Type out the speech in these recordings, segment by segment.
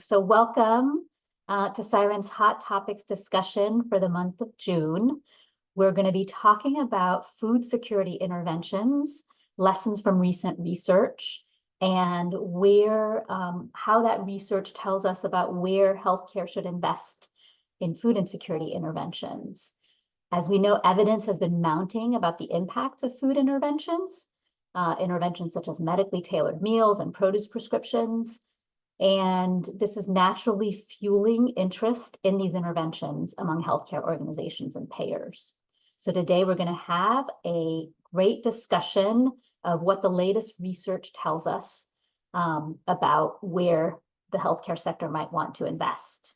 So welcome to Siren's Hot Topics discussion for the month of June. We're going to be talking about food security interventions, lessons from recent research, and how that research tells us about where healthcare should invest in food insecurity interventions. As we know, evidence has been mounting about the impacts of food interventions, interventions such as medically tailored meals and produce prescriptions. And this is naturally fueling interest in these interventions among healthcare organizations and payers. So today we're going to have a great discussion of what the latest research tells us about where the healthcare sector might want to invest.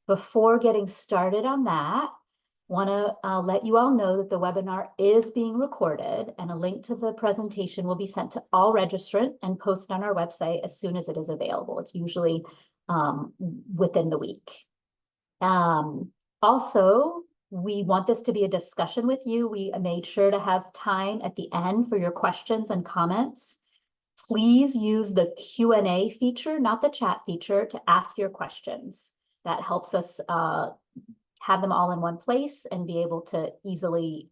Before getting started on that, want to let you all know that the webinar is being recorded, and a link to the presentation will be sent to all registrants and posted on our website as soon as it is available. It's usually within the week. Also, we want this to be a discussion with you. We made sure to have time at the end for your questions and comments. Please use the Q&A feature, not the chat feature, to ask your questions. That helps us have them all in one place and be able to easily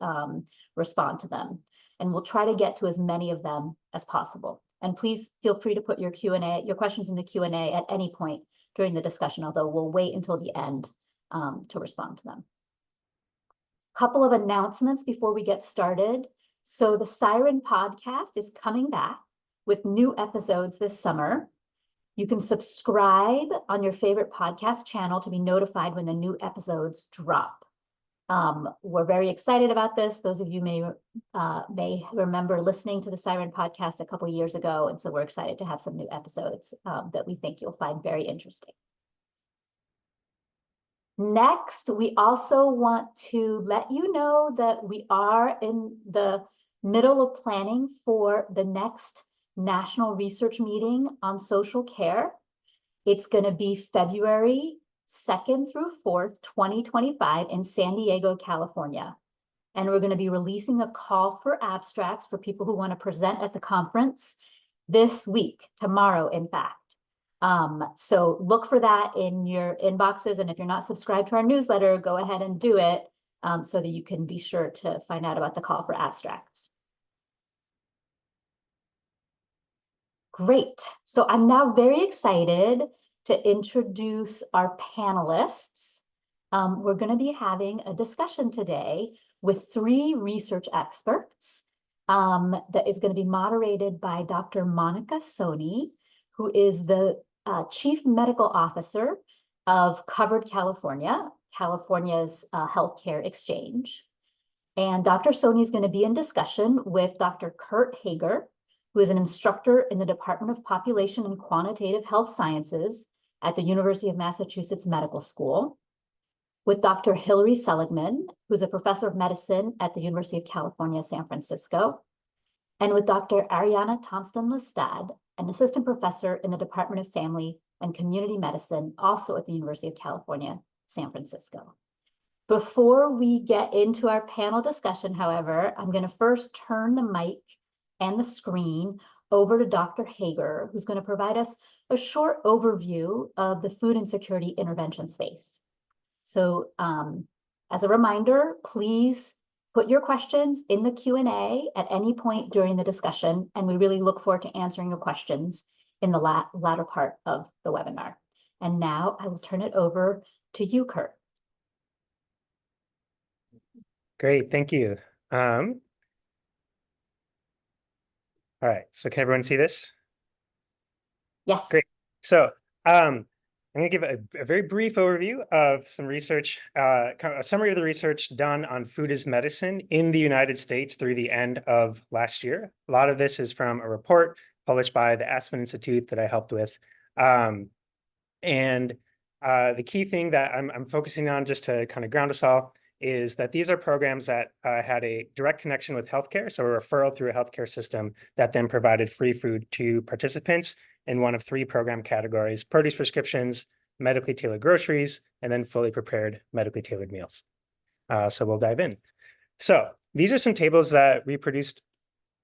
respond to them. And we'll try to get to as many of them as possible. And please feel free to put your questions in the Q&A at any point during the discussion, although we'll wait until the end to respond to them. Couple of announcements before we get started. So the Siren podcast is coming back with new episodes this summer. You can subscribe on your favorite podcast channel to be notified when the new episodes drop. We're very excited about this. Those of you may remember listening to the Siren podcast a couple of years ago, and so we're excited to have some new episodes that we think you'll find very interesting. Next, we also want to let you know that we are in the middle of planning for the next National Research Meeting on Social Care. It's going to be February 2nd through 4th, 2025 in San Diego, California. And we're going to be releasing a call for abstracts for people who want to present at the conference this week, tomorrow, in fact. So look for that in your inboxes. And if you're not subscribed to our newsletter, go ahead and do it so that you can be sure to find out about the call for abstracts. Great. So I'm now very excited to introduce our panelists. We're going to be having a discussion today with 3 research experts that is going to be moderated by Dr. Monica Soni, who is the Chief Medical Officer of Covered California, California's healthcare exchange. And Dr. Soni is going to be in discussion with Dr. Kurt Hager, who is an instructor in the Department of Population and Quantitative Health Sciences at the University of Massachusetts Medical School, with Dr. Hilary Seligman, who's a professor of medicine at the University of California, San Francisco, and with Dr. Ariana Thompson-Lastad, an assistant professor in the Department of Family and Community Medicine, also at the University of California, San Francisco. Before we get into our panel discussion, however, I'm going to first turn the mic and the screen over to Dr. Hager, who's going to provide us a short overview of the food insecurity intervention space. So as a reminder, please put your questions in the Q&A at any point during the discussion, and we really look forward to answering your questions in the latter part of the webinar. And now I will turn it over to you, Kurt. Great, thank you. All right, so can everyone see this? Yes. Great. So I'm going to give a very brief overview of some research, kind of a summary of the research done on food as medicine in the United States through the end of last year. A lot of this is from a report published by the Aspen Institute that I helped with. The key thing that I'm focusing on, just to kind of ground us all, is that these are programs that had a direct connection with healthcare, so a referral through a healthcare system that then provided free food to participants in one of 3 program categories: produce prescriptions, medically tailored groceries, and then fully prepared medically tailored meals. So we'll dive in. So these are some tables that we produced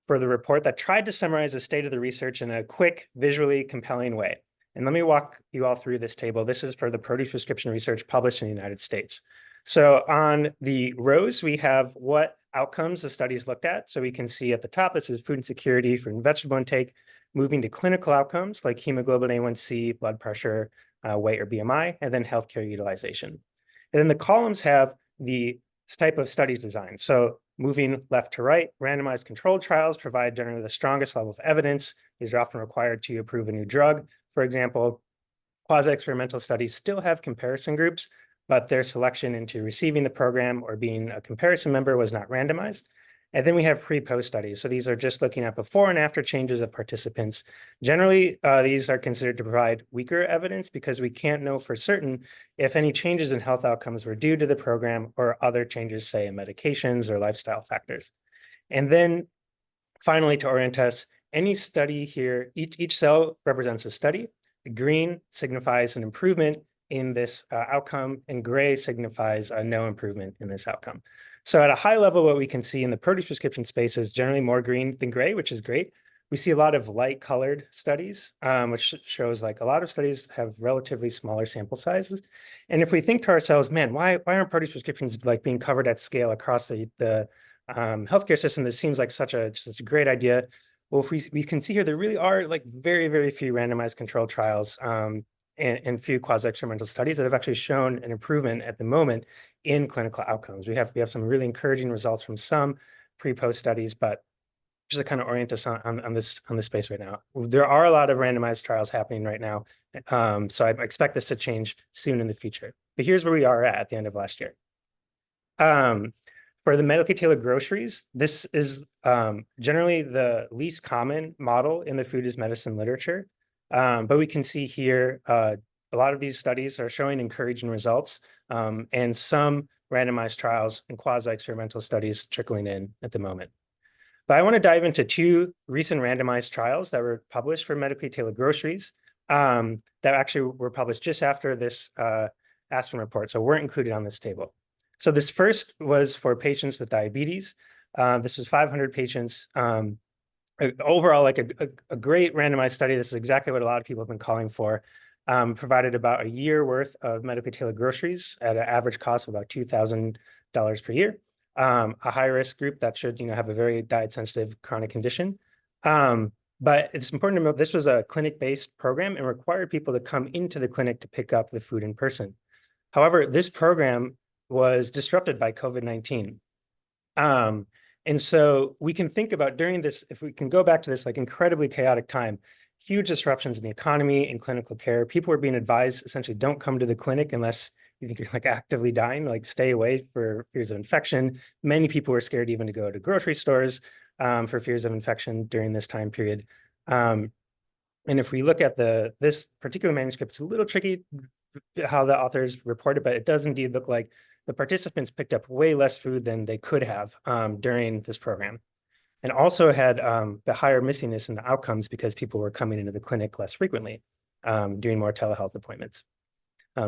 for the report that tried to summarize the state of the research in a quick, visually compelling way. And let me walk you all through this table. This is for the produce prescription research published in the United States. So on the rows, we have what outcomes the studies looked at. So we can see at the top, this is food insecurity, fruit and vegetable intake, moving to clinical outcomes like hemoglobin A1C, blood pressure, weight or BMI, and then healthcare utilization. And then the columns have the type of studies design. So moving left to right, randomized controlled trials provide generally the strongest level of evidence. These are often required to approve a new drug. For example, quasi-experimental studies still have comparison groups, but their selection into receiving the program or being a comparison member was not randomized. And then we have pre-post studies. So these are just looking at before and after changes of participants. Generally, these are considered to provide weaker evidence because we can't know for certain if any changes in health outcomes were due to the program or other changes, say, in medications or lifestyle factors. And then finally, to orient us, any study here, each cell represents a study. The green signifies an improvement in this outcome, and gray signifies no improvement in this outcome. So at a high level, what we can see in the produce prescription space is generally more green than gray, which is great. We see a lot of light colored studies, which shows like a lot of studies have relatively smaller sample sizes. And if we think to ourselves, man, why aren't produce prescriptions like being covered at scale across the healthcare system? This seems like such a great idea. Well, if we can see here, there really are like very, very few randomized controlled trials and few quasi-experimental studies that have actually shown an improvement at the moment in clinical outcomes. We have some really encouraging results from some pre-post studies, but just to kind of orient us on this space right now. There are a lot of randomized trials happening right now. So I expect this to change soon in the future. But here's where we are at the end of last year. For the medically tailored groceries, this is generally the least common model in the food as medicine literature. But we can see here, a lot of these studies are showing encouraging results, and some randomized trials and quasi-experimental studies trickling in at the moment. But I want to dive into two recent randomized trials that were published for medically tailored groceries that actually were published just after this Aspen report, so weren't included on this table. So this first was for patients with diabetes. This was 500 patients. Overall, like a great randomized study. This is exactly what a lot of people have been calling for. Provided about a year worth of medically tailored groceries at an average cost of about $2,000 per year. A high-risk group that should, have a very diet-sensitive chronic condition. But it's important to note this was a clinic-based program and required people to come into the clinic to pick up the food in person. However, this program was disrupted by COVID-19. And so we can think about during this, if we can go back to this like incredibly chaotic time, huge disruptions in the economy and clinical care. People were being advised essentially don't come to the clinic unless you think you're like actively dying, like stay away for fears of infection. Many people were scared even to go to grocery stores for fears of infection during this time period. And if we look at this particular manuscript, it's a little tricky how the authors reported, but it does indeed look like the participants picked up way less food than they could have during this program, and also had the higher missingness in the outcomes because people were coming into the clinic less frequently, doing more telehealth appointments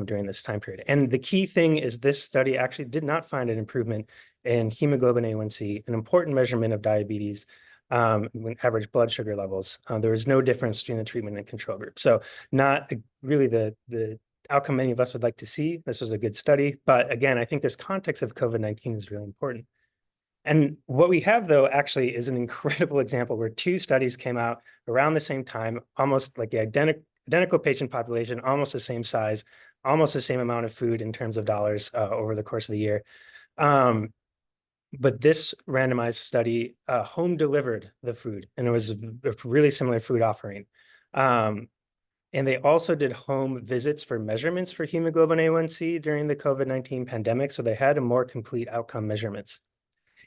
during this time period. And the key thing is this study actually did not find an improvement in hemoglobin A1C, an important measurement of diabetes, average blood sugar levels. There was no difference between the treatment and control group. So not really the outcome many of us would like to see. This was a good study. But again, I think this context of COVID-19 is really important. And what we have, though, actually is an incredible example where two studies came out around the same time, almost like the identical patient population, almost the same size, almost the same amount of food in terms of dollars over the course of the year. But this randomized study home delivered the food, and it was a really similar food offering. And they also did home visits for measurements for hemoglobin A1C during the COVID-19 pandemic. So they had a more complete outcome measurements.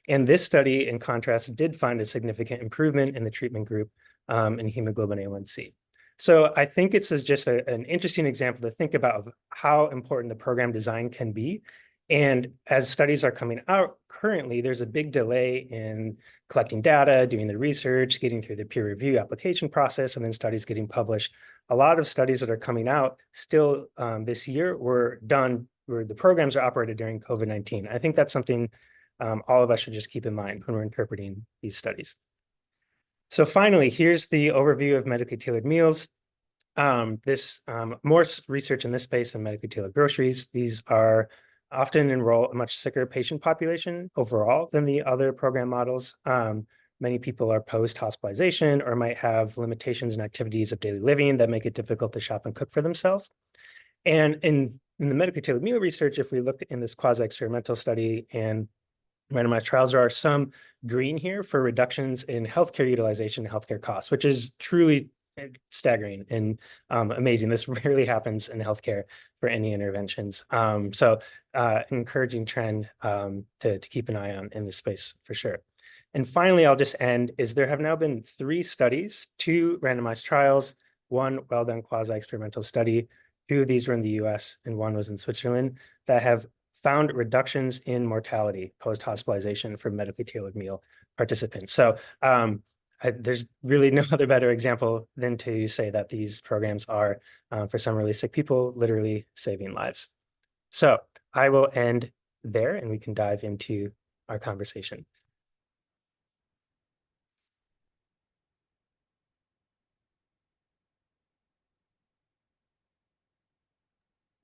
And this study, in contrast, did find a significant improvement in the treatment group in hemoglobin A1C. So I think it's just an interesting example to think about of how important the program design can be. And as studies are coming out currently, there's a big delay in collecting data, doing the research, getting through the peer review application process, and then studies getting published. A lot of studies that are coming out still this year were done where the programs are operated during COVID-19. I think that's something all of us should just keep in mind when we're interpreting these studies. So finally, here's the overview of medically tailored meals. More research in this space in medically tailored groceries. These are often enroll a much sicker patient population overall than the other program models. Many people are post-hospitalization or might have limitations in activities of daily living that make it difficult to shop and cook for themselves. And in the medically tailored meal research, if we look in this quasi-experimental study and randomized trials, there are some green here for reductions in healthcare utilization and healthcare costs, which is truly staggering and amazing. This rarely happens in healthcare for any interventions. So encouraging trend to keep an eye on in this space for sure. And finally, I'll just end is there have now been 3 studies, 2 randomized trials, 1 well-done quasi-experimental study. 2 of these were in the US and 1 was in Switzerland that have found reductions in mortality post-hospitalization for medically tailored meal participants. So there's really no other better example than to say that these programs are, for some really sick people, literally saving lives. So I will end there and we can dive into our conversation.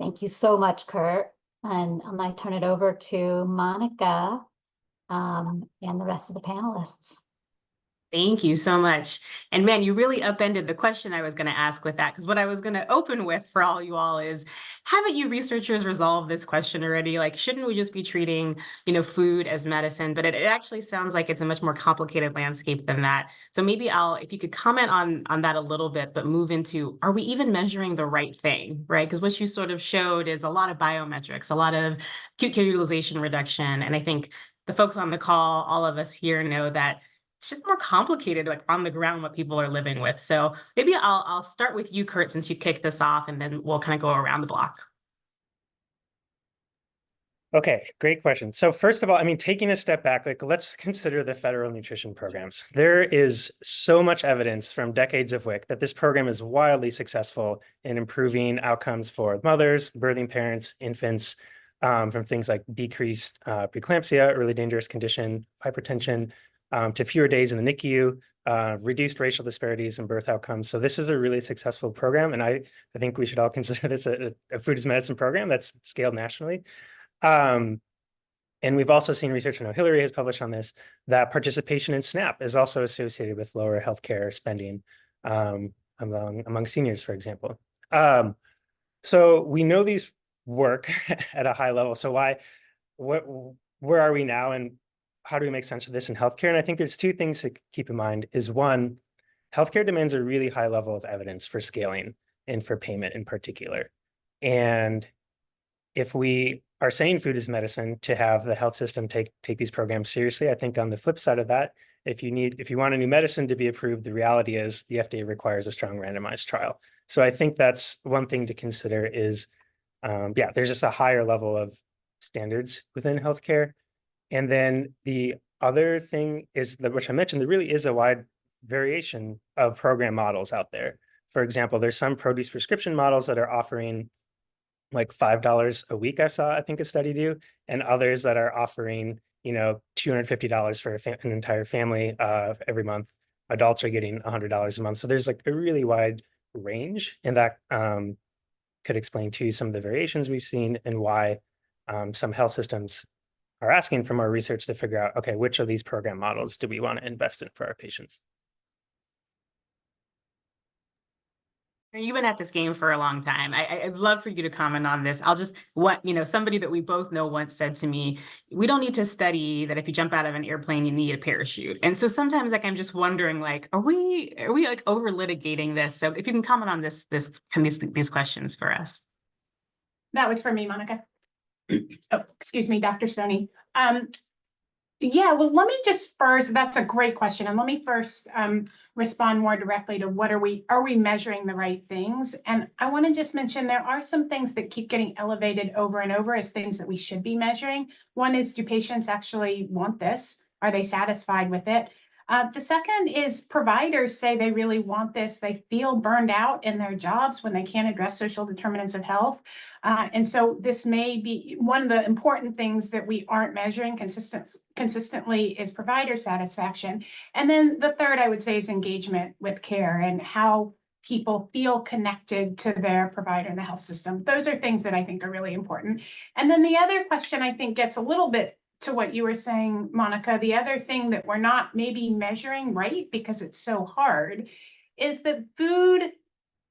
Thank you so much, Kurt. And I might turn it over to Monica and the rest of the panelists. Thank you so much. And man, you really upended the question I was going to ask with that, because what I was going to open with for all you all is, haven't you researchers resolved this question already? Like, shouldn't we just be treating, food as medicine? But it actually sounds like it's a much more complicated landscape than that. So maybe if you could comment on that a little bit, but move into, are we even measuring the right thing, right? Because what you sort of showed is a lot of biometrics, a lot of acute care utilization reduction. And I think the folks on the call, all of us here know that it's just more complicated, like on the ground, what people are living with. So maybe I'll start with you, Kurt, since you kicked this off, and then we'll kind of go around the block. Okay, great question. So first of all, I mean, taking a step back, like let's consider the federal nutrition programs. There is so much evidence from decades of WIC that this program is wildly successful in improving outcomes for mothers, birthing parents, infants, from things like decreased preeclampsia, early dangerous condition, hypertension, to fewer days in the NICU, reduced racial disparities in birth outcomes. So this is a really successful program. And I think we should all consider this a food as medicine program that's scaled nationally. And we've also seen research, I know Hilary has published on this, that participation in SNAP is also associated with lower healthcare spending among seniors, for example. So we know these work at a high level. So where are we now, and how do we make sense of this in healthcare? And I think there's 2 things to keep in mind is 1, healthcare demands a really high level of evidence for scaling and for payment in particular. And if we are saying food is medicine, to have the health system take these programs seriously, I think on the flip side of that, if you want a new medicine to be approved, the reality is the FDA requires a strong randomized trial. So I think that's one thing to consider is, there's just a higher level of standards within healthcare. And then the other thing is that, which I mentioned, there really is a wide variation of program models out there. For example, there's some produce prescription models that are offering like $5 a week, I think a study do, and others that are offering, $250 for an entire family every month. Adults are getting $100 a month. So there's like a really wide range, and that could explain too some of the variations we've seen and why some health systems are asking for more research to figure out, okay, which of these program models do we want to invest in for our patients? You've been at this game for a long time. I'd love for you to comment on this. Somebody that we both know once said to me, we don't need to study that if you jump out of an airplane, you need a parachute. And so sometimes I'm just wondering, are we like over litigating this? So if you can comment on these questions for us. That was for me, Monica. Oh, excuse me, Dr. Soni. Yeah, well, let me just first, that's a great question. And let me first respond more directly to are we measuring the right things? And I want to just mention there are some things that keep getting elevated over and over as things that we should be measuring. One is, do patients actually want this? Are they satisfied with it? The second is providers say they really want this. They feel burned out in their jobs when they can't address social determinants of health. And so this may be one of the important things that we aren't measuring consistently is provider satisfaction. And then the third, I would say, is engagement with care and how people feel connected to their provider in the health system. Those are things that I think are really important. And then the other question I think gets a little bit to what you were saying, Monica. The other thing that we're not maybe measuring right because it's so hard is that food,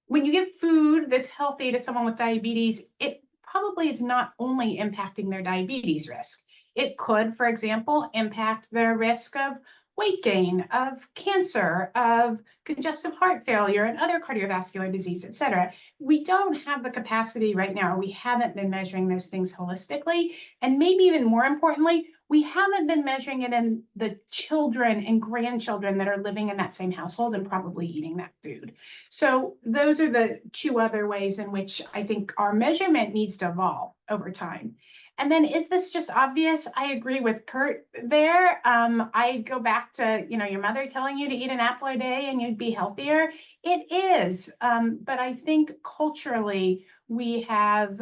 when you give food that's healthy to someone with diabetes, it probably is not only impacting their diabetes risk. It could, for example, impact their risk of weight gain, of cancer, of congestive heart failure, and other cardiovascular disease, et cetera. We don't have the capacity right now. We haven't been measuring those things holistically. And maybe even more importantly, we haven't been measuring it in the children and grandchildren that are living in that same household and probably eating that food. So those are the two other ways in which I think our measurement needs to evolve over time. And then, is this just obvious? I agree with Kurt there. I go back to, your mother telling you to eat an apple a day and you'd be healthier. It is, but I think culturally we have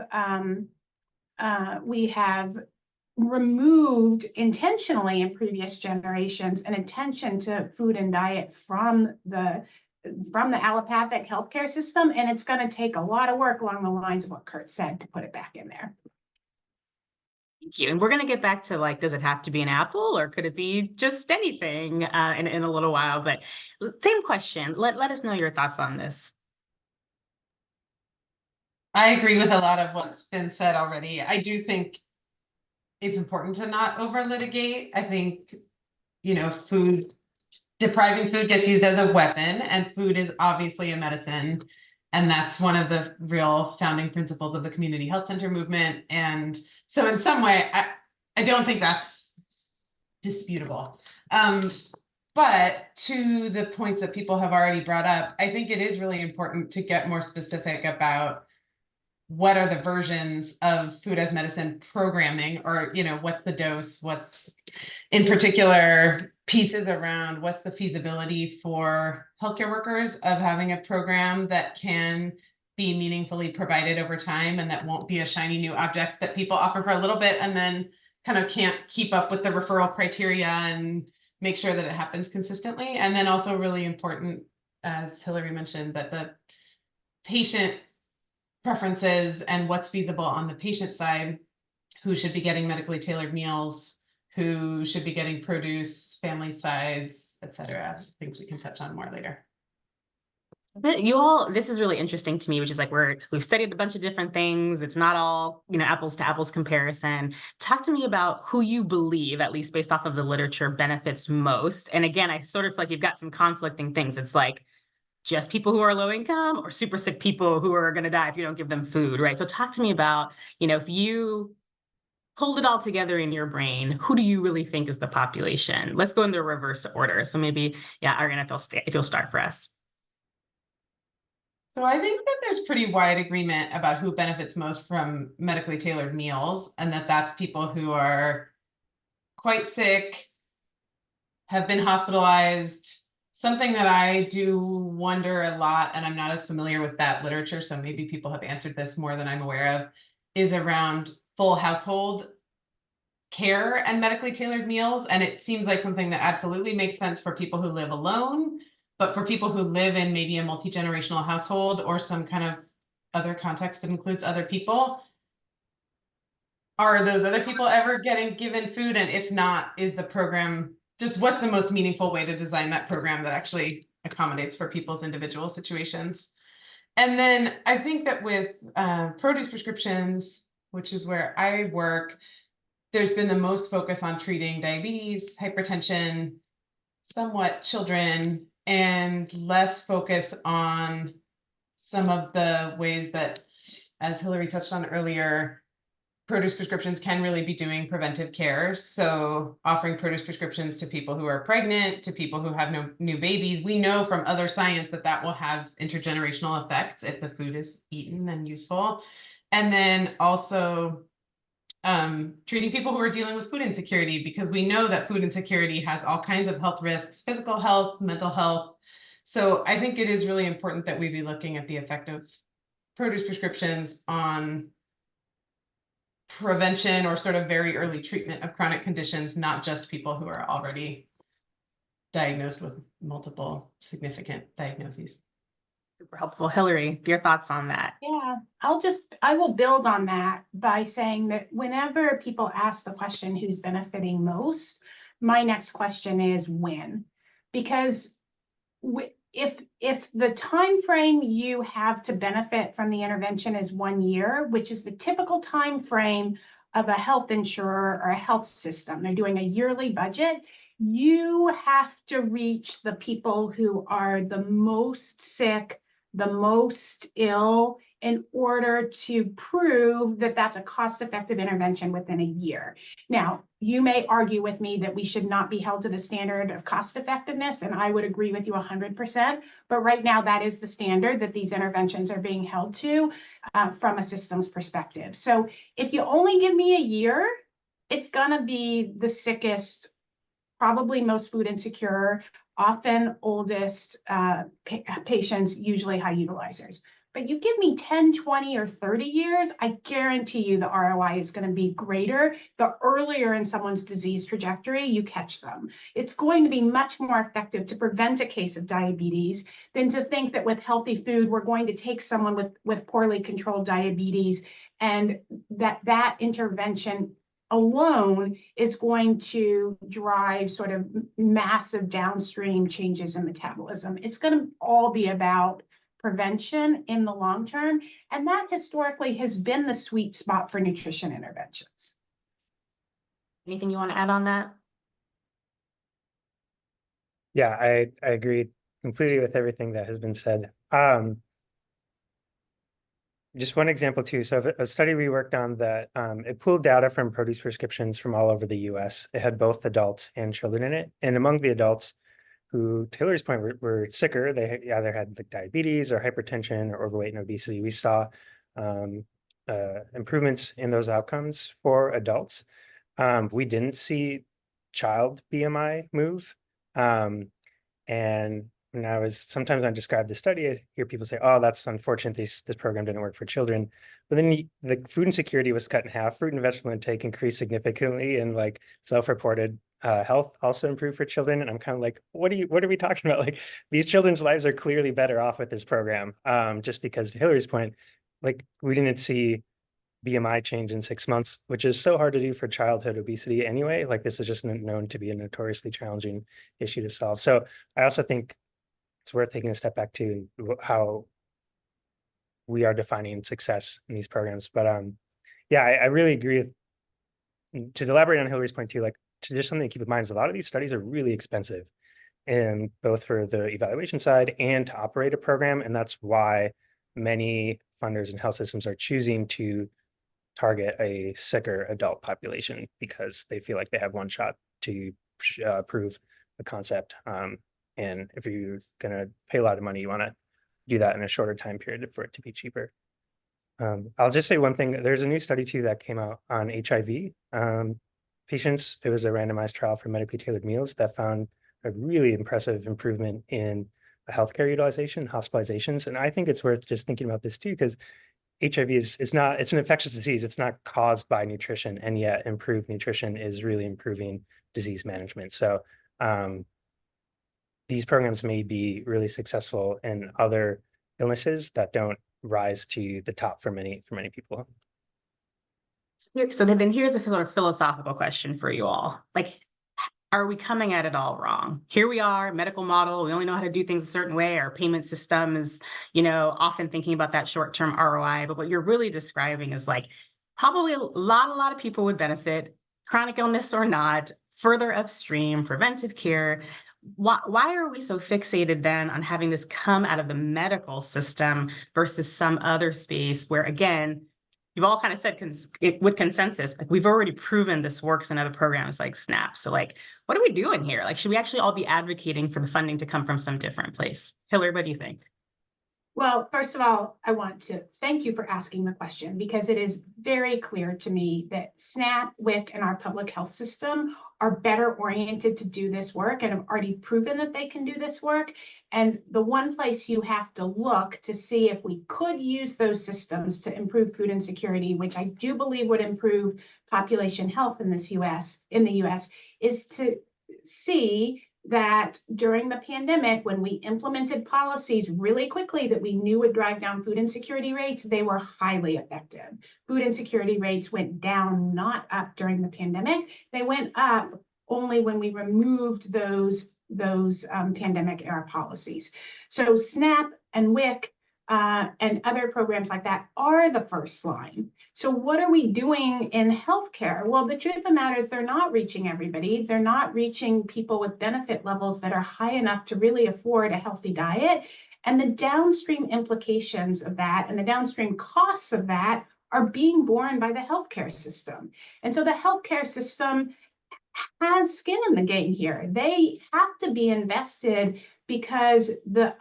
removed intentionally in previous generations an attention to food and diet from the allopathic healthcare system, and it's going to take a lot of work along the lines of what Kurt said to put it back in there. Thank you. And we're going to get back to does it have to be an apple or could it be just anything in a little while? But same question. Let us know your thoughts on this. I agree with a lot of what's been said already. I do think it's important to not over litigate. I think, depriving food gets used as a weapon, and food is obviously a medicine. And that's one of the real founding principles of the community health center movement. And so in some way, I don't think that's disputable. But to the points that people have already brought up, I think it is really important to get more specific about what are the versions of food as medicine programming, or, what's the dose, what's in particular pieces around what's the feasibility for healthcare workers of having a program that can be meaningfully provided over time and that won't be a shiny new object that people offer for a little bit and then kind of can't keep up with the referral criteria and make sure that it happens consistently. And then also really important, as Hilary mentioned, that the patient preferences and what's feasible on the patient side, who should be getting medically tailored meals, who should be getting produce, family size, et cetera. Things we can touch on more later. You all, this is really interesting to me, which is we've studied a bunch of different things. It's not all, apples to apples comparison. Talk to me about who you believe, at least based off of the literature, benefits most. And again, I sort of feel like you've got some conflicting things. It's just people who are low income or super sick people who are going to die if you don't give them food, right? So talk to me about, if you hold it all together in your brain, who do you really think is the population? Let's go in the reverse order. So maybe, Ariana, if you'll start for us. So I think that there's pretty wide agreement about who benefits most from medically tailored meals, and that's people who are quite sick, have been hospitalized. Something that I do wonder a lot, and I'm not as familiar with that literature, so maybe people have answered this more than I'm aware of, is around full household care and medically tailored meals. And it seems like something that absolutely makes sense for people who live alone, but for people who live in maybe a multi-generational household or some kind of other context that includes other people, are those other people ever getting given food? And if not, is the program just what's the most meaningful way to design that program that actually accommodates for people's individual situations? And then I think that with produce prescriptions, which is where I work, there's been the most focus on treating diabetes, hypertension, somewhat children, and less focus on some of the ways that, as Hilary touched on earlier, produce prescriptions can really be doing preventive care. So offering produce prescriptions to people who are pregnant, to people who have no new babies. We know from other science that will have intergenerational effects if the food is eaten and useful. And then also treating people who are dealing with food insecurity, because we know that food insecurity has all kinds of health risks, physical health, mental health. So I think it is really important that we be looking at the effect of produce prescriptions on prevention or sort of very early treatment of chronic conditions, not just people who are already diagnosed with multiple significant diagnoses. Super helpful. Hilary, your thoughts on that? Yeah, I will build on that by saying that whenever people ask the question, who's benefiting most, my next question is when. Because if the time frame you have to benefit from the intervention is 1 year, which is the typical time frame of a health insurer or a health system, they're doing a yearly budget, you have to reach the people who are the most sick, the most ill, in order to prove that that's a cost-effective intervention within a year. Now, you may argue with me that we should not be held to the standard of cost effectiveness, and I would agree with you 100%. But right now, that is the standard that these interventions are being held to from a systems perspective. So if you only give me a year, it's gonna be the sickest, probably most food insecure, often oldest patients, usually high utilizers. But you give me 10, 20, or 30 years, I guarantee you the ROI is going to be greater. The earlier in someone's disease trajectory you catch them. It's going to be much more effective to prevent a case of diabetes than to think that with healthy food, we're going to take someone with poorly controlled diabetes and that intervention alone is going to drive sort of massive downstream changes in metabolism. It's going to all be about prevention in the long term, and that historically has been the sweet spot for nutrition interventions. Anything you want to add on that? Yeah, I agree completely with everything that has been said. Just one example too. So a study we worked on that it pooled data from produce prescriptions from all over the US. It had both adults and children in it. And among the adults who, to Hilary's point, were sicker, they either had like diabetes or hypertension or overweight and obesity. We saw improvements in those outcomes for adults. We didn't see child BMI move. And when sometimes I describe the study, I hear people say, oh, that's unfortunate, this program didn't work for children. But then the food insecurity was cut in half, fruit and vegetable intake increased significantly, and like self-reported health also improved for children. And I'm kind of like, what are we talking about? Like, these children's lives are clearly better off with this program. Just because, to Hilary's point, like, we didn't see BMI change in 6 months, which is so hard to do for childhood obesity anyway. Like, this is just known to be a notoriously challenging issue to solve. So I also think it's worth taking a step back to how we are defining success in these programs. But yeah, I really agree with, to elaborate on Hilary's point too, like, just something to keep in mind is a lot of these studies are really expensive, and both for the evaluation side and to operate a program. And that's why many funders and health systems are choosing to target a sicker adult population, because they feel like they have one shot to prove the concept. And if you're going to pay a lot of money, you want to do that in a shorter time period for it to be cheaper. I'll just say one thing. There's a new study too that came out on HIV patients. It was a randomized trial for medically tailored meals that found a really impressive improvement in healthcare utilization, hospitalizations. And I think it's worth just thinking about this too, because HIV it's an infectious disease. It's not caused by nutrition, and yet improved nutrition is really improving disease management. So these programs may be really successful in other illnesses that don't rise to the top for many people. So then here's a sort of philosophical question for you all. Like, are we coming at it all wrong? Here we are, medical model, we only know how to do things a certain way. Our payment system is, often thinking about that short-term ROI, but what you're really describing is like, probably a lot of people would benefit, chronic illness or not, further upstream, preventive care. Why are we so fixated then on having this come out of the medical system versus some other space where, again, you've all kind of said with consensus, like, we've already proven this works in other programs like SNAP. So like, what are we doing here? Like, should we actually all be advocating for the funding to come from some different place? Hilary, what do you think? Well, first of all, I want to thank you for asking the question, because it is very clear to me that SNAP, WIC, and our public health system are better oriented to do this work and have already proven that they can do this work. And the one place you have to look to see if we could use those systems to improve food insecurity, which I do believe would improve population health in the US, is to see that during the pandemic, when we implemented policies really quickly that we knew would drive down food insecurity rates, they were highly effective. Food insecurity rates went down, not up during the pandemic. They went up only when we removed those pandemic era policies. So SNAP and WIC and other programs like that are the first line. So what are we doing in healthcare? Well, the truth of the matter is they're not reaching everybody. They're not reaching people with benefit levels that are high enough to really afford a healthy diet. And the downstream implications of that and the downstream costs of that are being borne by the healthcare system. And so the healthcare system has skin in the game here. They have to be invested because the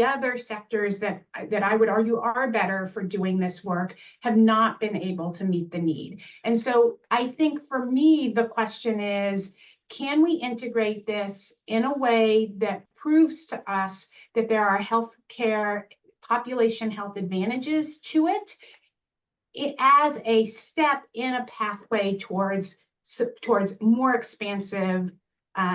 other sectors that I would argue are better for doing this work have not been able to meet the need. And so I think for me, the question is, can we integrate this in a way that proves to us that there are healthcare, population health advantages to it as a step in a pathway towards more expansive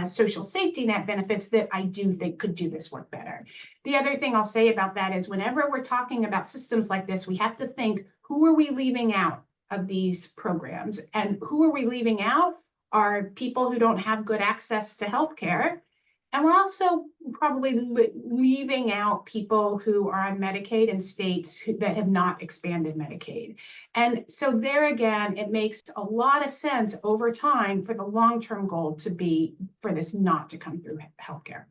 social safety net benefits that I do think could do this work better. The other thing I'll say about that is whenever we're talking about systems like this, we have to think, who are we leaving out of these programs? And who are we leaving out are people who don't have good access to healthcare. And we're also probably leaving out people who are on Medicaid in states that have not expanded Medicaid. And so there again, it makes a lot of sense over time for the long-term goal to be for this not to come through healthcare.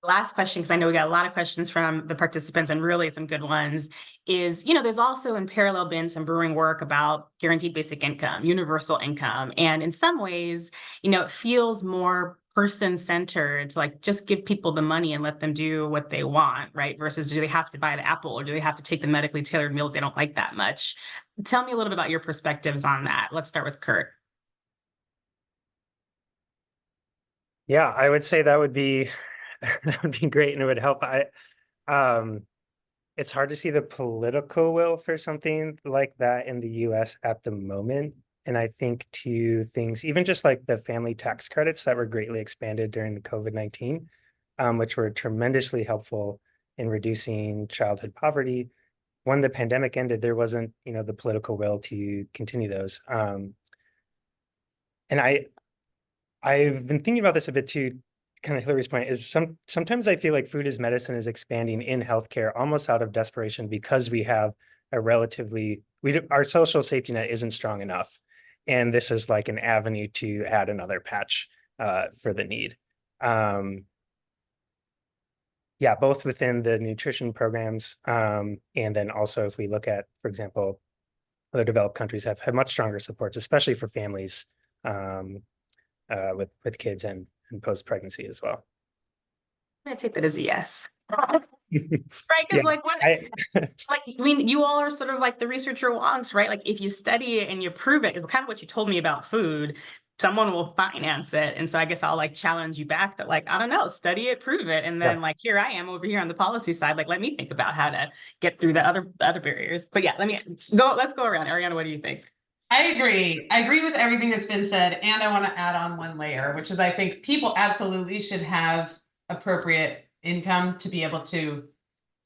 Last question, because I know we got a lot of questions from the participants and really some good ones, is, there's also in parallel been some brewing work about guaranteed basic income, universal income. And in some ways, it feels more person-centered to like just give people the money and let them do what they want, right? Versus do they have to buy the apple or do they have to take the medically tailored meal they don't like that much? Tell me a little bit about your perspectives on that. Let's start with Kurt. Yeah, I would say that would be great and it would help. It's hard to see the political will for something like that in the US at the moment. And I think to things, even just like the family tax credits that were greatly expanded during the COVID-19, which were tremendously helpful in reducing childhood poverty. When the pandemic ended, there wasn't, the political will to continue those. And I've been thinking about this a bit too, kind of Hilary's point is sometimes I feel like food as medicine is expanding in healthcare almost out of desperation because we have a our social safety net isn't strong enough. And this is like an avenue to add another patch for the need. Yeah, both within the nutrition programs. And then also if we look at, for example, other developed countries have had much stronger supports, especially for families with kids and post-pregnancy as well. I'm gonna take that as a yes. Right, because Yeah, you all are sort of like the researcher wonks, right? Like if you study it and you prove it, it's kind of what you told me about food, someone will finance it. And so I guess I'll like challenge you back that like, I don't know, study it, prove it. And then like, here I am over here on the policy side, like, let me think about how to get through the other barriers. But yeah, let's go around. Ariana, what do you think? I agree. I agree with everything that's been said. And I want to add on one layer, which is I think people absolutely should have appropriate income to be able to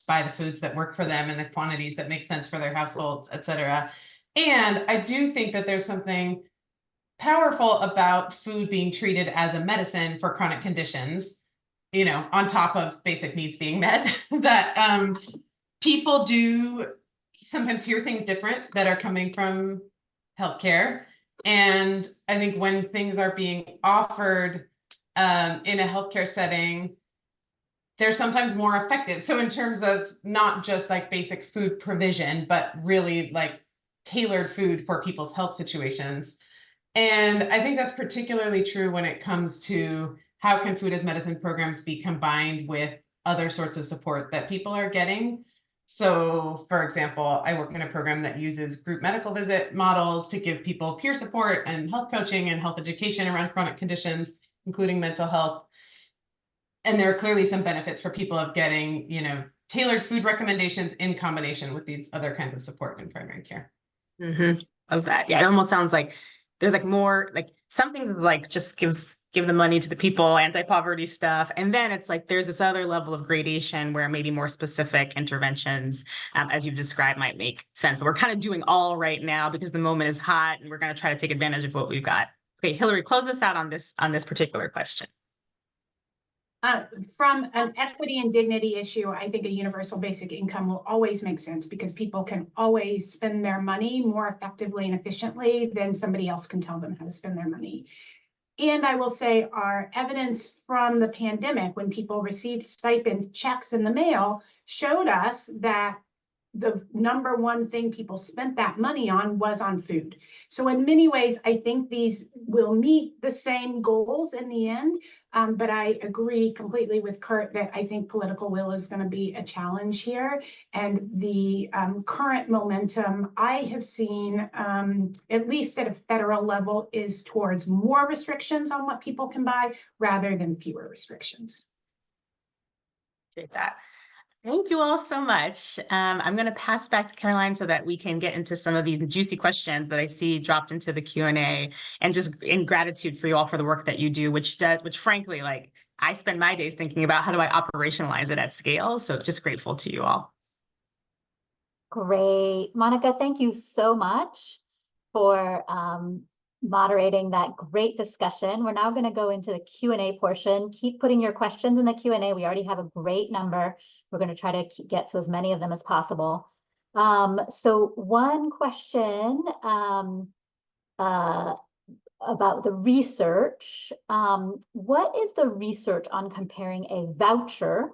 buy the foods that work for them and the quantities that make sense for their households, et cetera. And I do think that there's something powerful about food being treated as a medicine for chronic conditions, on top of basic needs being met, that people do sometimes hear things different that are coming from healthcare. And I think when things are being offered in a healthcare setting, they're sometimes more effective. So in terms of not just like basic food provision, but really like tailored food for people's health situations. And I think that's particularly true when it comes to how can food as medicine programs be combined with other sorts of support that people are getting. So for example, I work in a program that uses group medical visit models to give people peer support and health coaching and health education around chronic conditions, including mental health. And there are clearly some benefits for people of getting, tailored food recommendations in combination with these other kinds of support in primary care. Of that. Yeah, it almost sounds like there's like more like something like just give give the money to the people, anti-poverty stuff. And then it's like there's this other level of gradation where maybe more specific interventions, as you've described, might make sense. We're kind of doing all right now because the moment is hot and we're going to try to take advantage of what we've got. Okay, Hilary, close us out on this particular question. From an equity and dignity issue, I think a universal basic income will always make sense because people can always spend their money more effectively and efficiently than somebody else can tell them how to spend their money. And I will say our evidence from the pandemic, when people received stipend checks in the mail, showed us that the number one thing people spent that money on was on food. So in many ways, I think these will meet the same goals in the end. But I agree completely with Kurt that I think political will is going to be a challenge here. And the current momentum I have seen, at least at a federal level, is towards more restrictions on what people can buy rather than fewer restrictions. Appreciate that. Thank you all so much. I'm going to pass back to Caroline so that we can get into some of these juicy questions that I see dropped into the Q&A, and just in gratitude for you all for the work that you do, which frankly, like, I spend my days thinking about how do I operationalize it at scale. So just grateful to you all. Great. Monica, thank you so much for moderating that great discussion. We're now going to go into the Q&A portion. Keep putting your questions in the Q&A. We already have a great number. We're going to try to get to as many of them as possible. So one question about the research. What is the research on comparing a voucher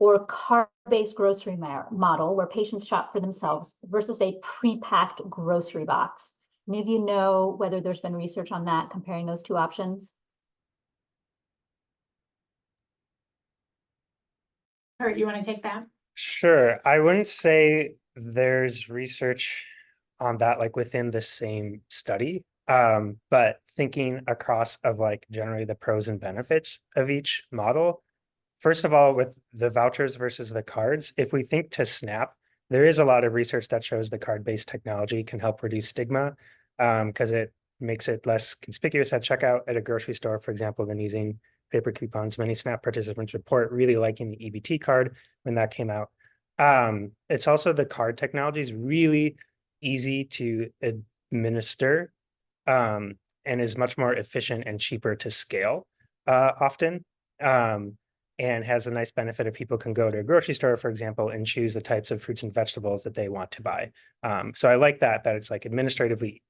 or card-based grocery model where patients shop for themselves versus a pre-packed grocery box? Any of you know whether there's been research on that, comparing those two options? Kurt, you want to take that? Sure. I wouldn't say there's research on that like within the same study, but thinking across of like generally the pros and benefits of each model. First of all, with the vouchers versus the cards, if we think to SNAP, there is a lot of research that shows the card-based technology can help reduce stigma because it makes it less conspicuous at checkout at a grocery store, for example, than using paper coupons. Many SNAP participants report really liking the EBT card when that came out. It's also the card technology is really easy to administer and is much more efficient and cheaper to scale often. And has a nice benefit if people can go to a grocery store, for example, and choose the types of fruits and vegetables that they want to buy. So I like that it's like administratively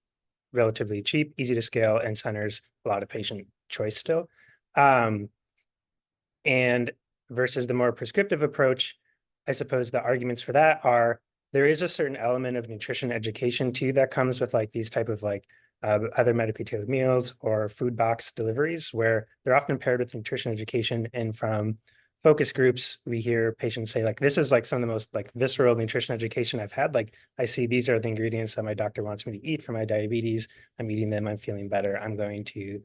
relatively cheap, easy to scale, and centers a lot of patient choice still. And versus the more prescriptive approach, I suppose the arguments for that are there is a certain element of nutrition education too that comes with like these type of like other medically tailored meals or food box deliveries, where they're often paired with nutrition education. And from focus groups, we hear patients say like, this is like some of the most like visceral nutrition education I've had. Like I see these are the ingredients that my doctor wants me to eat for my diabetes. I'm eating them, I'm feeling better. I'm going to,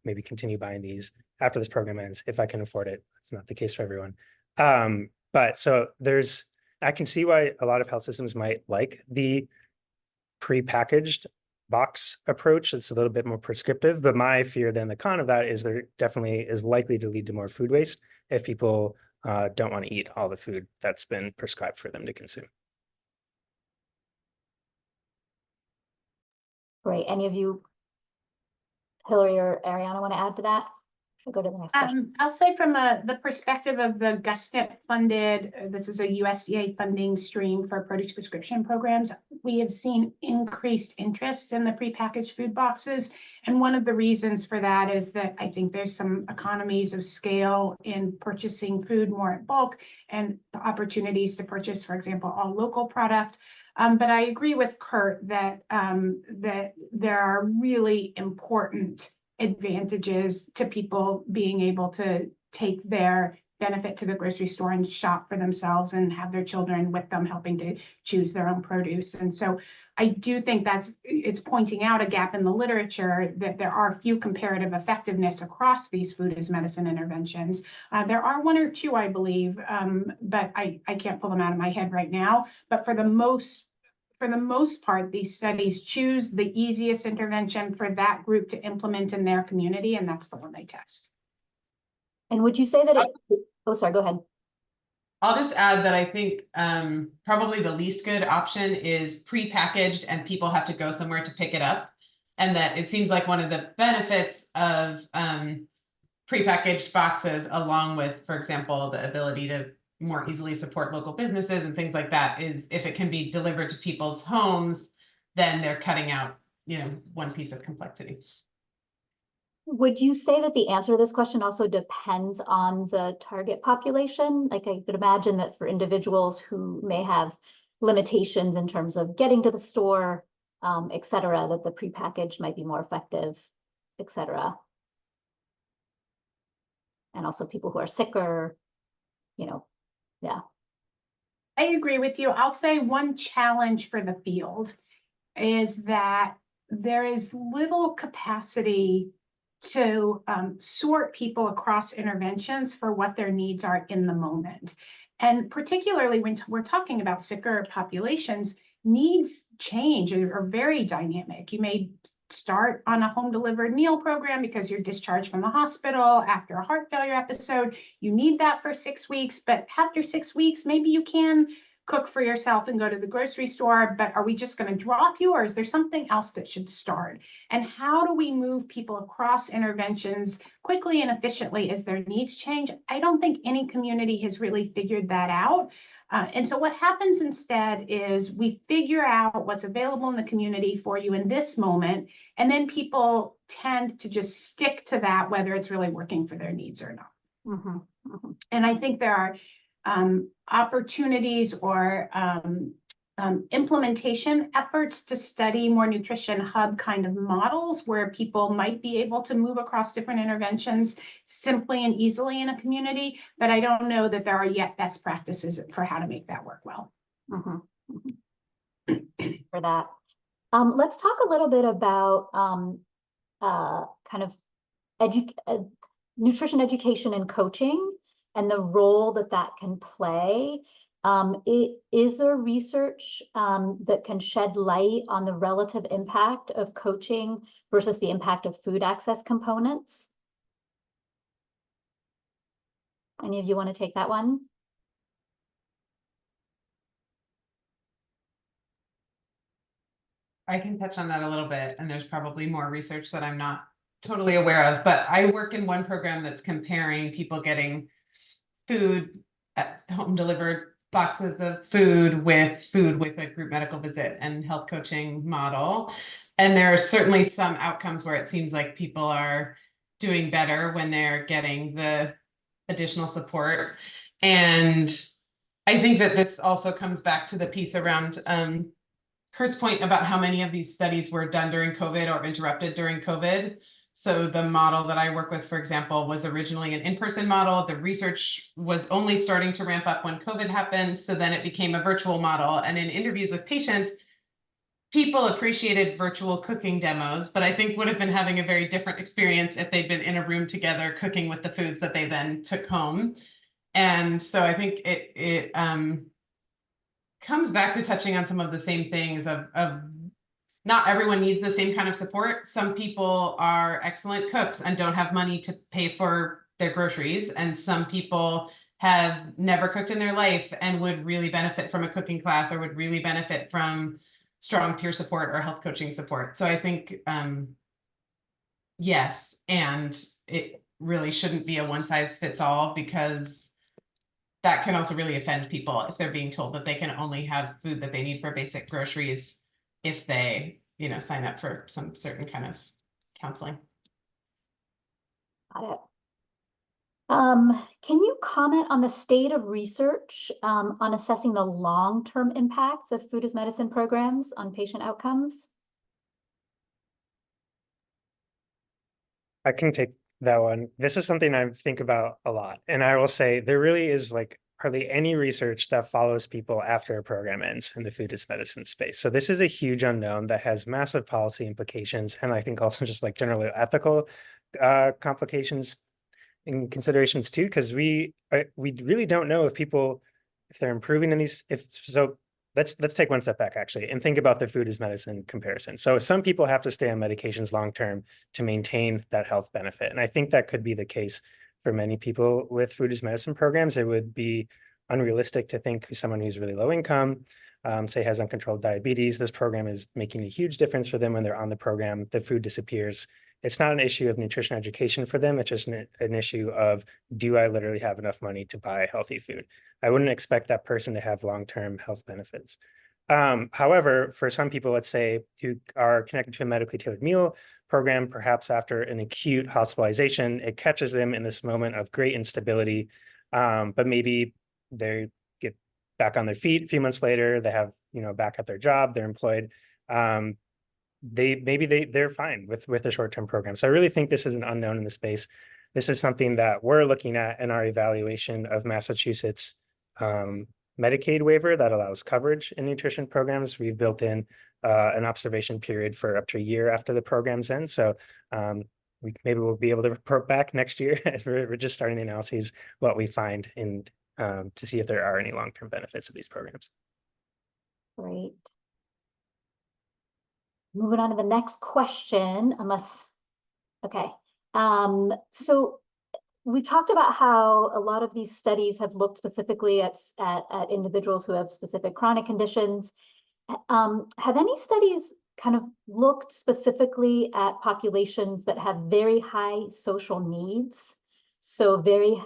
maybe continue buying these after this program ends, if I can afford it. It's not the case for everyone. But so I can see why a lot of health systems might like the pre-packaged box approach. It's a little bit more prescriptive, but my fear then the con of that is there definitely is likely to lead to more food waste if people don't want to eat all the food that's been prescribed for them to consume. Great. Any of you, Hilary or Ariana, want to add to that? I'll go to the next question. I'll say from the perspective of the GUSTEP funded, this is a USDA funding stream for produce prescription programs, we have seen increased interest in the prepackaged food boxes. And one of the reasons for that is that I think there's some economies of scale in purchasing food more at bulk and the opportunities to purchase, for example, all local product. But I agree with Kurt that that there are really important advantages to people being able to take their benefit to the grocery store and shop for themselves and have their children with them helping to choose their own produce. And so I do think it's pointing out a gap in the literature that there are few comparative effectiveness across these food as medicine interventions. There are one or two, I believe, but I can't pull them out of my head right now. But for the most for the most part, these studies choose the easiest intervention for that group to implement in their community, and that's the one they test. And would you say that oh, sorry, go ahead. I'll just add that I think probably the least good option is pre-packaged and people have to go somewhere to pick it up. And that it seems like one of the benefits of pre-packaged boxes, along with, for example, the ability to more easily support local businesses and things like that, is if it can be delivered to people's homes, then they're cutting out, one piece of complexity. Would you say that the answer to this question also depends on the target population? Like, I could imagine that for individuals who may have limitations in terms of getting to the store, et cetera, that the prepackaged might be more effective, et cetera. And also people who are sicker, yeah. I agree with you. I'll say one challenge for the field is that there is little capacity to sort people across interventions for what their needs are in the moment. And particularly when we're talking about sicker populations, needs change and are very dynamic. You may start on a home delivered meal program because you're discharged from the hospital after a heart failure episode. You need that for 6 weeks, but after 6 weeks, maybe you can cook for yourself and go to the grocery store, but are we just going to drop you, or is there something else that should start? And how do we move people across interventions quickly and efficiently as their needs change? I don't think any community has really figured that out. And so what happens instead is we figure out what's available in the community for you in this moment, and then people tend to just stick to that, whether it's really working for their needs or not. Mm-hmm. Mm-hmm. And I think there are opportunities or implementation efforts to study more nutrition hub kind of models where people might be able to move across different interventions simply and easily in a community, but I don't know that there are yet best practices for how to make that work well. Mm-hmm. Mm-hmm. For that. Let's talk a little bit about kind of nutrition education and coaching and the role that that can play. Is there research that can shed light on the relative impact of coaching versus the impact of food access components? Any of you want to take that one? I can touch on that a little bit, and there's probably more research that I'm not totally aware of, but I work in one program that's comparing people getting food at home delivered boxes of food with a group medical visit and health coaching model. And there are certainly some outcomes where it seems like people are doing better when they're getting the additional support. And I think that this also comes back to the piece around Kurt's point about how many of these studies were done during COVID or interrupted during COVID. So the model that I work with, for example, was originally an in-person model. The research was only starting to ramp up when COVID happened. So then it became a virtual model. And in interviews with patients, people appreciated virtual cooking demos, but I think would have been having a very different experience if they'd been in a room together cooking with the foods that they then took home. And so I think it comes back to touching on some of the same things of not everyone needs the same kind of support. Some people are excellent cooks and don't have money to pay for their groceries. And some people have never cooked in their life and would really benefit from a cooking class or would really benefit from strong peer support or health coaching support. So I think, yes, and it really shouldn't be a one size fits all, because that can also really offend people if they're being told that they can only have food that they need for basic groceries if they, sign up for some certain kind of counseling. Got it. Can you comment on the state of research on assessing the long-term impacts of food as medicine programs on patient outcomes? I can take that one. This is something I think about a lot. And I will say there really is hardly any research that follows people after a program ends in the food as medicine space. So this is a huge unknown that has massive policy implications. And I think also just generally ethical complications and considerations too, because we really don't know if they're improving in these, let's take one step back actually and think about the food as medicine comparison. So some people have to stay on medications long term to maintain that health benefit. And I think that could be the case for many people with food as medicine programs. It would be unrealistic to think someone who's really low income, say has uncontrolled diabetes, this program is making a huge difference for them when they're on the program, the food disappears. It's not an issue of nutrition education for them. It's just an issue of, do I literally have enough money to buy healthy food? I wouldn't expect that person to have long-term health benefits. However, for some people, let's say, who are connected to a medically tailored meal program, perhaps after an acute hospitalization, it catches them in this moment of great instability, but maybe they get back on their feet a few months later, they have, back at their job, they're employed. They're fine with a short-term program. So I really think this is an unknown in the space. This is something that we're looking at in our evaluation of Massachusetts Medicaid waiver that allows coverage in nutrition programs. We've built in an observation period for up to a year after the program's end. So maybe we'll be able to report back next year as we're just starting the analyses, what we find in to see if there are any long-term benefits of these programs. Great. Moving on to the next question, okay. So we talked about how a lot of these studies have looked specifically at individuals who have specific chronic conditions. Have any studies kind of looked specifically at populations that have very high social needs? So very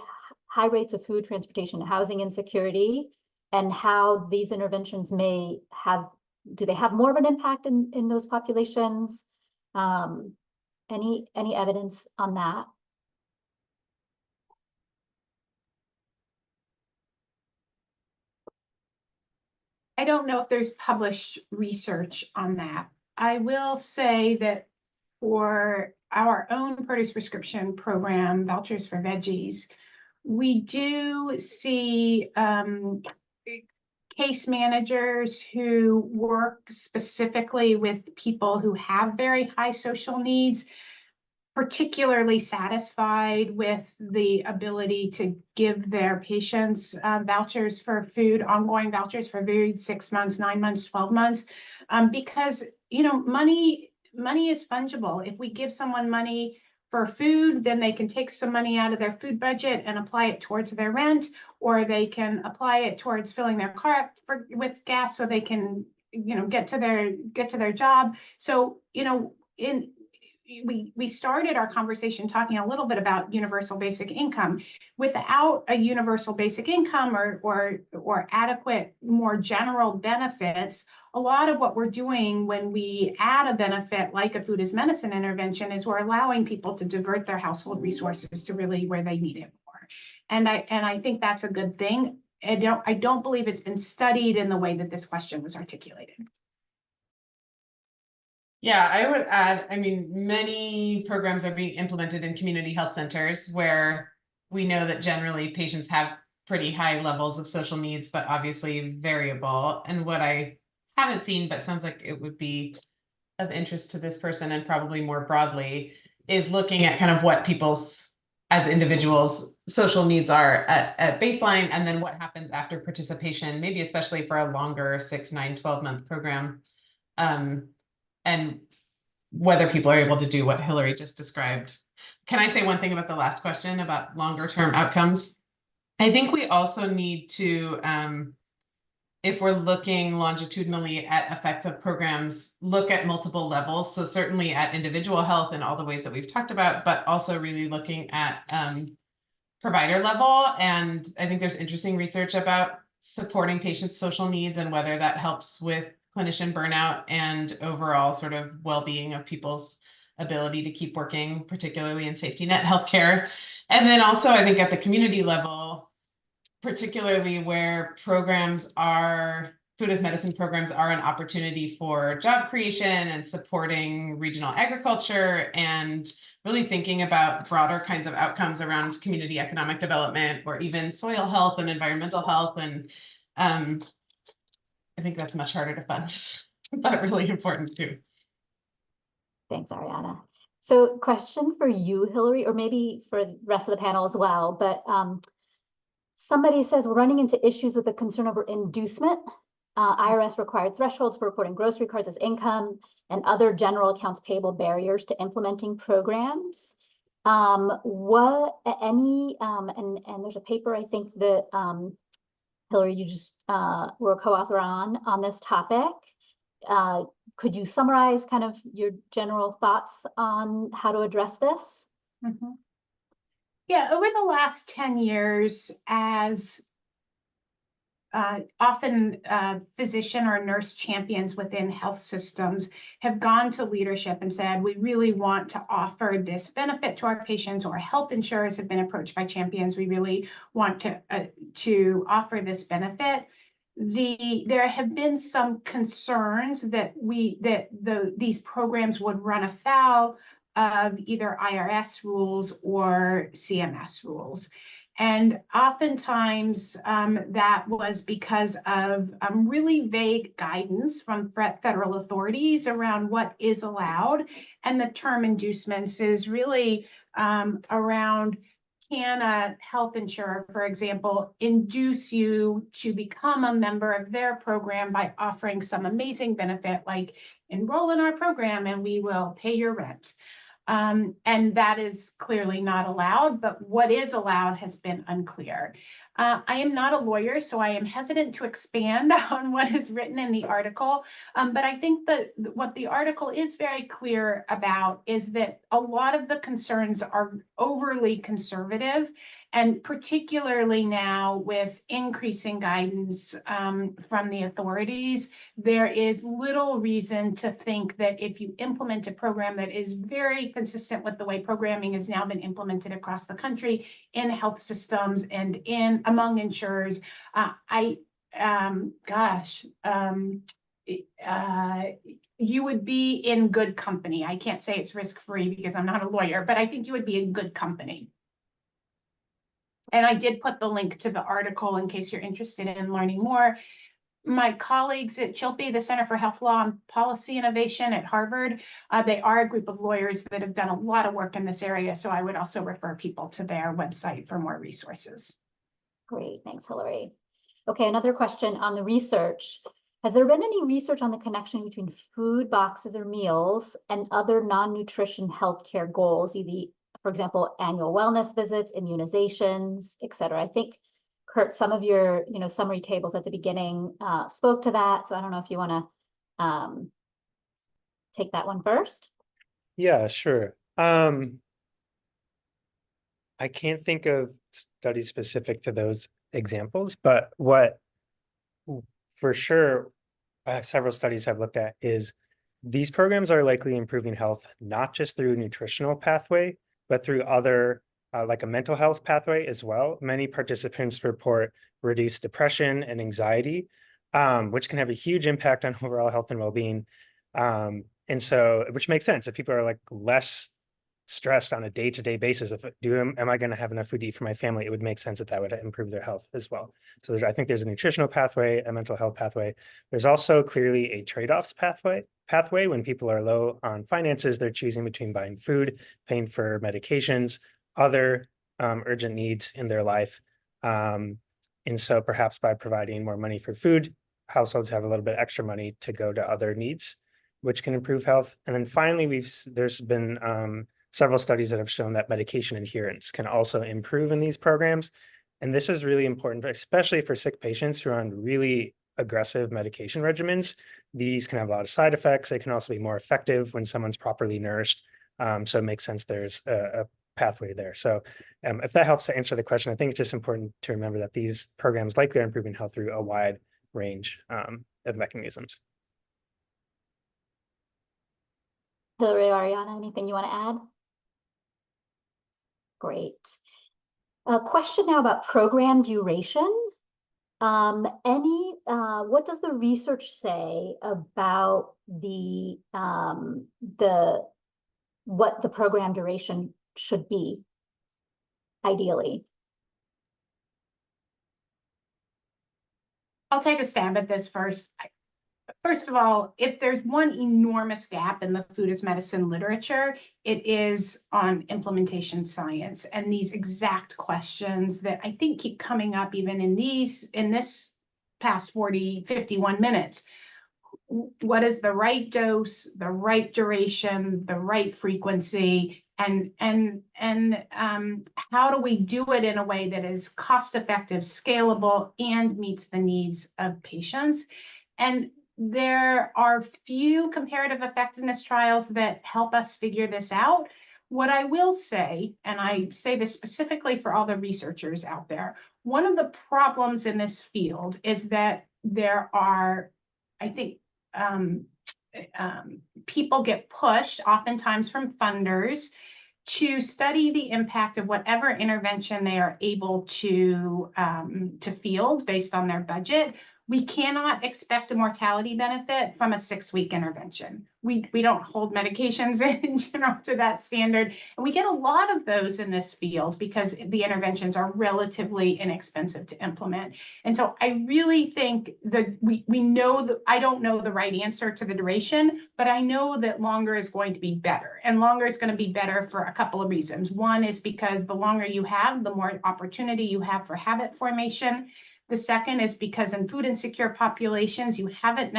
high rates of food, transportation, housing insecurity, and how these interventions may have, do they have more of an impact in those populations? Any evidence on that? I don't know if there's published research on that. I will say that for our own produce prescription program, Vouchers for Veggies, we do see case managers who work specifically with people who have very high social needs, particularly satisfied with the ability to give their patients vouchers for food, ongoing vouchers for food, 6 months, 9 months, 12 months, because money is fungible. If we give someone money for food, then they can take some money out of their food budget and apply it towards their rent, or they can apply it towards filling their car up with gas so they can get to their job. So we started our conversation talking a little bit about universal basic income. Without a universal basic income or adequate, more general benefits, a lot of what we're doing when we add a benefit like a food as medicine intervention is we're allowing people to divert their household resources to really where they need it more. And I think that's a good thing. I don't believe it's been studied in the way that this question was articulated. Yeah, I would add, many programs are being implemented in community health centers where we know that generally patients have pretty high levels of social needs, but obviously variable. And what I haven't seen, but sounds like it would be of interest to this person and probably more broadly, is looking at kind of what people's, as individuals, social needs are at baseline, and then what happens after participation, maybe especially for a longer 6, 9, 12-month program. And whether people are able to do what Hilary just described. Can I say one thing about the last question about longer term outcomes? I think we also need to, if we're looking longitudinally at effects of programs, look at multiple levels. So certainly at individual health in all the ways that we've talked about, but also really looking at provider level. And I think there's interesting research about supporting patients' social needs and whether that helps with clinician burnout and overall sort of well-being of people's ability to keep working, particularly in safety net healthcare. And then also, I think at the community level, particularly where programs are, food as medicine programs are an opportunity for job creation and supporting regional agriculture and really thinking about broader kinds of outcomes around community economic development or even soil health and environmental health. And I think that's much harder to fund, but really important too. Thanks, Ariana. So question for you, Hilary, or maybe for the rest of the panel as well, but somebody says we're running into issues with the concern over inducement IRS required thresholds for reporting grocery cards as income, and other general accounts payable barriers to implementing programs. And there's a paper I think that Hilary, you just were a co-author on this topic. Could you summarize kind of your general thoughts on how to address this? Mm-hmm. Yeah, over the last 10 years, as often physician or nurse champions within health systems have gone to leadership and said, we really want to offer this benefit to our patients, or health insurers have been approached by champions. We really want to offer this benefit. There have been some concerns that these programs would run afoul of either IRS rules or CMS rules. And oftentimes that was because of really vague guidance from federal authorities around what is allowed. And the term inducements is really around, can a health insurer, for example, induce you to become a member of their program by offering some amazing benefit, like enroll in our program and we will pay your rent. And that is clearly not allowed, but what is allowed has been unclear. I am not a lawyer, so I am hesitant to expand on what is written in the article. But I think that what the article is very clear about is that a lot of the concerns are overly conservative, and particularly now with increasing guidance from the authorities, there is little reason to think that if you implement a program that is very consistent with the way programming has now been implemented across the country in health systems and among insurers, you would be in good company. I can't say it's risk-free because I'm not a lawyer, but I think you would be in good company. And I did put the link to the article in case you're interested in learning more. My colleagues at CHILPI, the Center for Health Law and Policy Innovation at Harvard, they are a group of lawyers that have done a lot of work in this area. So I would also refer people to their website for more resources. Great, thanks, Hilary. Okay, another question on the research. Has there been any research on the connection between food boxes or meals and other non-nutrition healthcare goals, either, for example, annual wellness visits, immunizations, et cetera? I think, Kurt, some of your summary tables at the beginning spoke to that. So I don't know if you want to take that one first. Yeah, sure. I can't think of studies specific to those examples, but what for sure several studies have looked at is these programs are likely improving health, not just through nutritional pathway, but through other like a mental health pathway as well. Many participants report reduced depression and anxiety, which can have a huge impact on overall health and well-being. And so, which makes sense if people are like less stressed on a day-to-day basis. Am I going to have enough food to eat for my family? It would make sense that would improve their health as well. So I think there's a nutritional pathway, a mental health pathway. There's also clearly a trade-offs pathway. When people are low on finances, they're choosing between buying food, paying for medications, other urgent needs in their life. And so perhaps by providing more money for food, households have a little bit extra money to go to other needs, which can improve health. And then finally, there's been several studies that have shown that medication adherence can also improve in these programs. And this is really important, especially for sick patients who are on really aggressive medication regimens. These can have a lot of side effects. They can also be more effective when someone's properly nourished. So it makes sense there's a pathway there. So if that helps to answer the question, I think it's just important to remember that these programs likely are improving health through a wide range of mechanisms. Hilary, Ariana, anything you want to add? Great. A question now about program duration. What does the research say about what the program duration should be, ideally? I'll take a stab at this first. First of all, if there's one enormous gap in the food as medicine literature, it is on implementation science and these exact questions that I think keep coming up even in this past 51 minutes. What is the right dose, the right duration, the right frequency, and how do we do it in a way that is cost-effective, scalable, and meets the needs of patients? And there are few comparative effectiveness trials that help us figure this out. What I will say, and I say this specifically for all the researchers out there, one of the problems in this field is that there are, I think, people get pushed, oftentimes from funders, to study the impact of whatever intervention they are able to field based on their budget. We cannot expect a mortality benefit from a 6-week intervention. We don't hold medications in general to that standard. And we get a lot of those in this field because the interventions are relatively inexpensive to implement. And so I really think that we know that I don't know the right answer to the duration, but I know that longer is going to be better. And longer is going to be better for a couple of reasons. One is because the longer you have, the more opportunity you have for habit formation. The second is because in food insecure populations, you haven't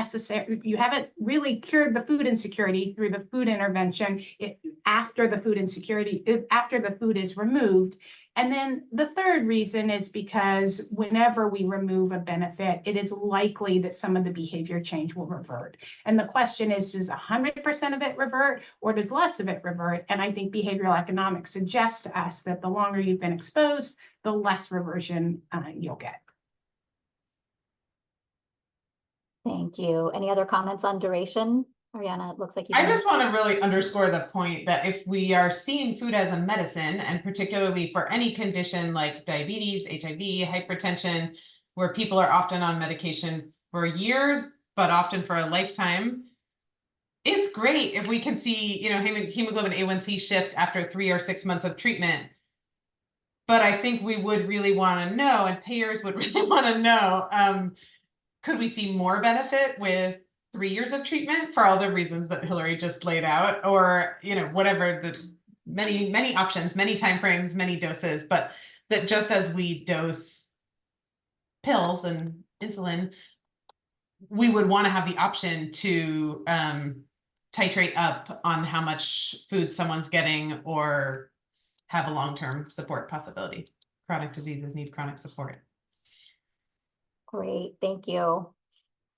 really cured the food insecurity through the food intervention after the food is removed. And then the third reason is because whenever we remove a benefit, it is likely that some of the behavior change will revert. And the question is, does 100% of it revert or does less of it revert? And I think behavioral economics suggests to us that the longer you've been exposed, the less reversion you'll get. Thank you. Any other comments on duration? Ariana, it looks like you. I just want to really underscore the point that if we are seeing food as a medicine, and particularly for any condition like diabetes, HIV, hypertension, where people are often on medication for years, but often for a lifetime, it's great if we can see, hemoglobin A1C shift after 3 or 6 months of treatment. But I think we would really want to know, and payers would really want to know, could we see more benefit with 3 years of treatment for all the reasons that Hilary just laid out, or, whatever the many options, many timeframes, many doses, but that just as we dose pills and insulin, we would want to have the option to titrate up on how much food someone's getting or have a long-term support possibility. Chronic diseases need chronic support. Great, thank you.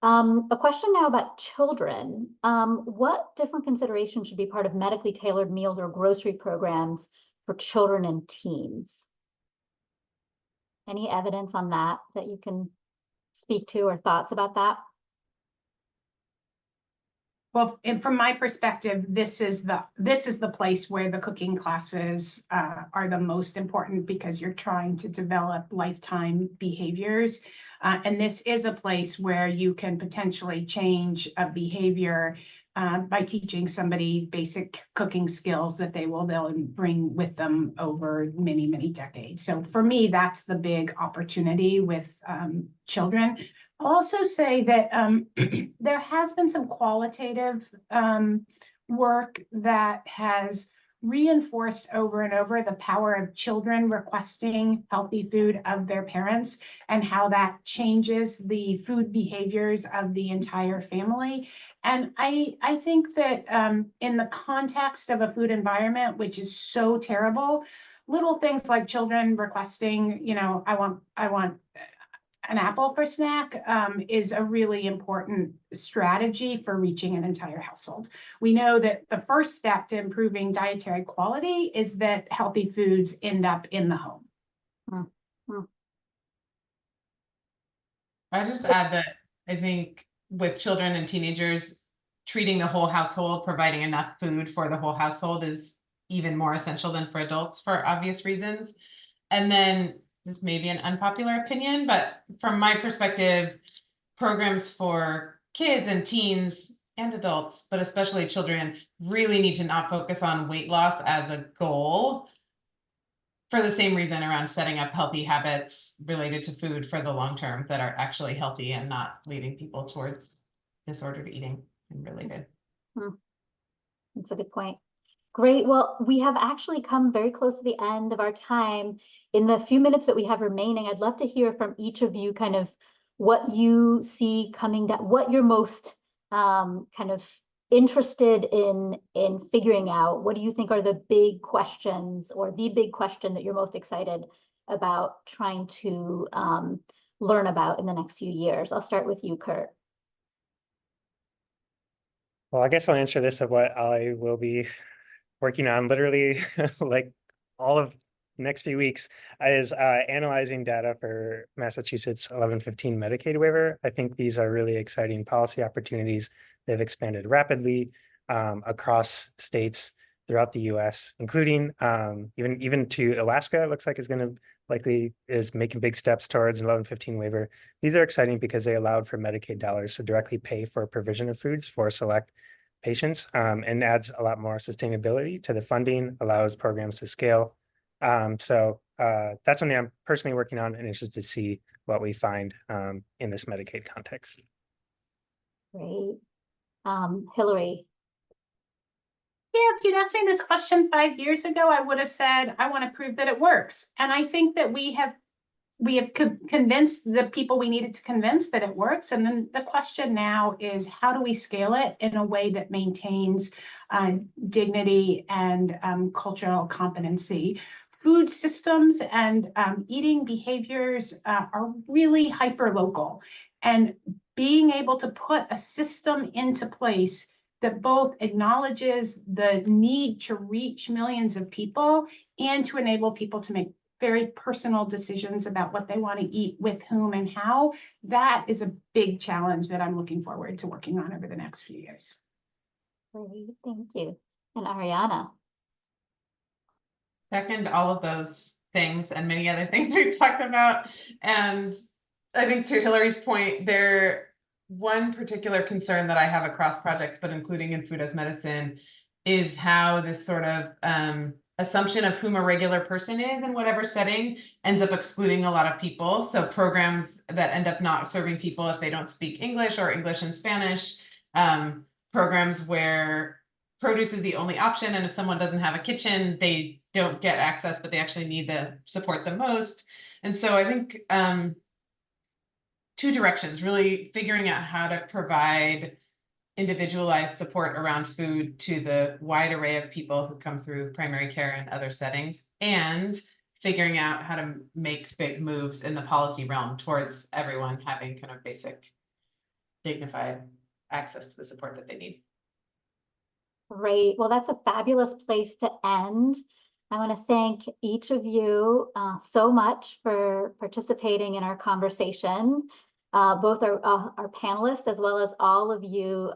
A question now about children. What different considerations should be part of medically tailored meals or grocery programs for children and teens? Any evidence on that you can speak to or thoughts about that? Well, and from my perspective, this is the place where the cooking classes are the most important because you're trying to develop lifetime behaviors. And this is a place where you can potentially change a behavior by teaching somebody basic cooking skills that they'll bring with them over many, many decades. So for me, that's the big opportunity with children. I'll also say that there has been some qualitative work that has reinforced over and over the power of children requesting healthy food of their parents and how that changes the food behaviors of the entire family. And I think that in the context of a food environment, which is so terrible, little things like children requesting, I want an apple for snack is a really important strategy for reaching an entire household. We know that the first step to improving dietary quality is that healthy foods end up in the home. I just add that I think with children and teenagers, treating the whole household, providing enough food for the whole household is even more essential than for adults for obvious reasons. And then this may be an unpopular opinion, but from my perspective, programs for kids and teens and adults, but especially children, really need to not focus on weight loss as a goal for the same reason around setting up healthy habits related to food for the long term that are actually healthy and not leading people towards disordered eating and related. That's a good point. Great. Well, we have actually come very close to the end of our time. In the few minutes that we have remaining, I'd love to hear from each of you kind of what you see coming down, what you're most kind of interested in figuring out. What do you think are the big questions, or the big question that you're most excited about trying to learn about in the next few years? I'll start with you, Kurt. Well, I guess I'll answer this of what I will be working on literally like all of the next few weeks is analyzing data for Massachusetts 1115 Medicaid waiver. I think these are really exciting policy opportunities. They've expanded rapidly across states throughout the US, including even to Alaska. It looks like is going to likely is making big steps towards 1115 waiver. These are exciting because they allowed for Medicaid dollars to directly pay for provision of foods for select patients, and adds a lot more sustainability to the funding, allows programs to scale. So that's something I'm personally working on and interested to see what we find in this Medicaid context. Great. Hilary. Yeah, if you'd asked me this question 5 years ago, I would have said, I want to prove that it works. And I think that we have convinced the people we needed to convince that it works. And then the question now is, how do we scale it in a way that maintains dignity and cultural competency? Food systems and eating behaviors are really hyper-local. And being able to put a system into place that both acknowledges the need to reach millions of people and to enable people to make very personal decisions about what they want to eat, with whom and how, that is a big challenge that I'm looking forward to working on over the next few years. Great, thank you. And Ariana. Second, all of those things and many other things we've talked about. And I think to Hilary's point, one particular concern that I have across projects, but including in Food as Medicine, is how this sort of assumption of whom a regular person is in whatever setting ends up excluding a lot of people. So programs that end up not serving people if they don't speak English or English and Spanish, programs where produce is the only option, and if someone doesn't have a kitchen, they don't get access, but they actually need the support the most. And so I think two directions, really figuring out how to provide individualized support around food to the wide array of people who come through primary care and other settings, and figuring out how to make big moves in the policy realm towards everyone having kind of basic, dignified access to the support that they need. Great. Well, that's a fabulous place to end. I want to thank each of you so much for participating in our conversation, both our panelists as well as all of you